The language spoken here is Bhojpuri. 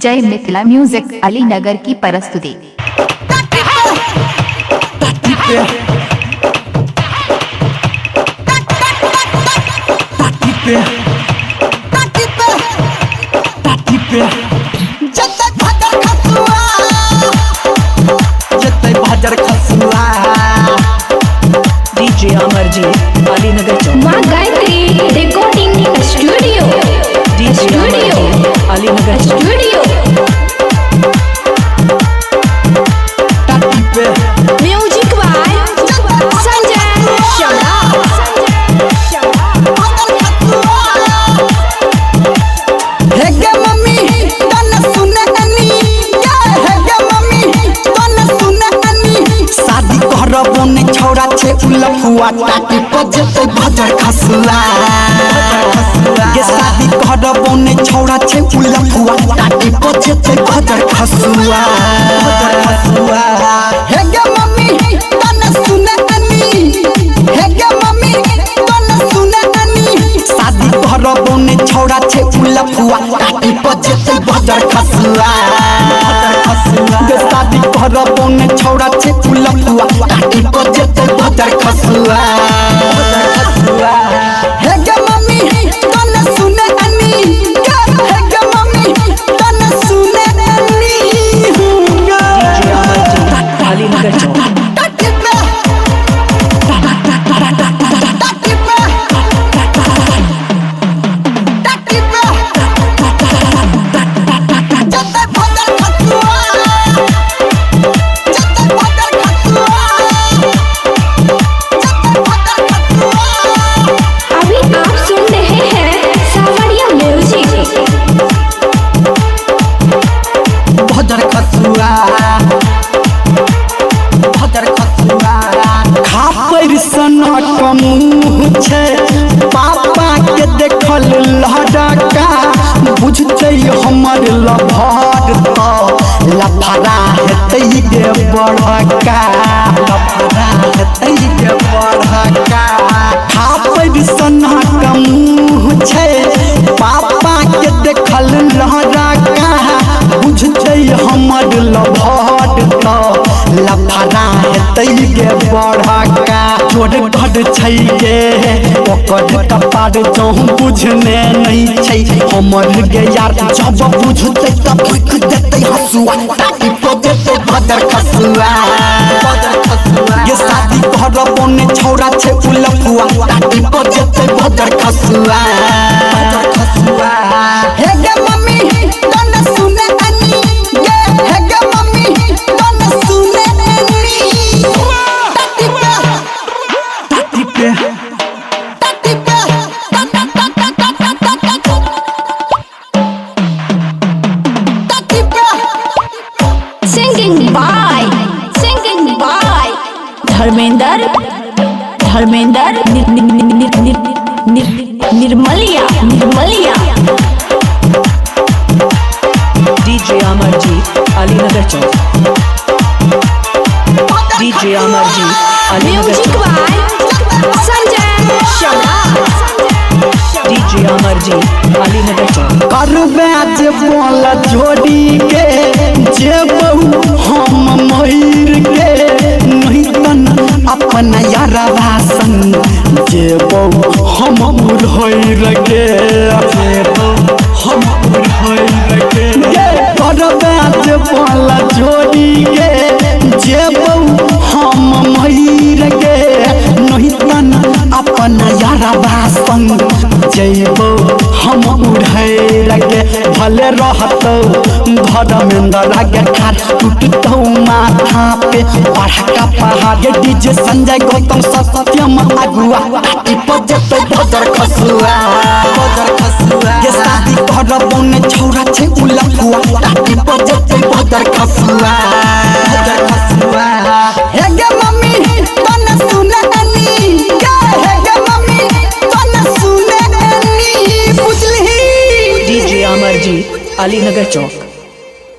जय मिथिला म्यूजिक अलीनगर की प्रस्तुति। डीजे अमरजीत अलीनगर चौक। माँ Gayatri recording studio DJ Amarjeet Alinagar studio music by Sanjay छौड़ा छे उलफुआ टाटी पजते भजर खसुआ ये शादी करबो ने छौड़ा छे उलफुआ टाटी पजते भजर खसुआ हे गे मम्मी तने सुने अनी हे गे मम्मी तने सुने अनी शादी करबो ने छौड़ा छे उलफुआ टाटी पजते भजर खसुआ ये शादी करबो ने छौड़ा छे उलफुआ टाटी पजते भजर खसुआ हे गे मम्मी तने सुने अनी हे गे मम्मी तने सुने अनी डीजे अमरजीत अलीनगर चौक। अभी आप सुन रहे हैं सावरिया म्यूजिक। भजर खसुआ खापर सनक मुँह छे पापा के देखल लहरका बुझते हमर लभर तो लफड़ा हेतै गे बड़का लफड़ा हेतै गे बड़का खापर सनक मुँह छे पापा के देखल लहरका बुझते हमर लभर तो लफड़ा हेतै गे बड़का चोर घड़ छै गे ओकर कपार जहूँ बुझने नहीं छै हमर गे यार जब बुझते तब फूक देते हसुआ टाटी को देते भदर खसुआ ये शादी करबो ने छौड़ा छै उलफुआ टाटी को देते भदर खसुआ हे गे मम्मी तने सुने अनी गे हे गे मम्मी तने सुने अनी टाटी पे singing by Dharmendra Nirmaliya DJ Amarjeet Alinagar Chowk. DJ Amarjeet Alinagar music Chowk. By Sanjay DJ Amarjeet Alinagar Chowk. करबे जे बोल जोड़ी के जे बहु हम मयूर के नहीं तन अपन यारवा संग जे बहु हम उड़हर के हम उड़हर के करबे जे बोल जोड़ी के जे बहु हम मयूर के नहीं तन अपन यारवा संग जेबो हम उड़हर के भले रहतो धर्मेंद्र के खार टूटतो माथा पे बड़का पहाड़ डीजे संजय गौतम सत्यम अगुआ टाटी पजते भदर खसुआ ये शादी करबो ने छौड़ा छे उलफुआ टाटी पजते भदर खसुआ हे गे मम्मी तने सुने अनी हे गे मम्मी तने सुने अनी बुझली डीजे अमरजीत अलीनगर चौक।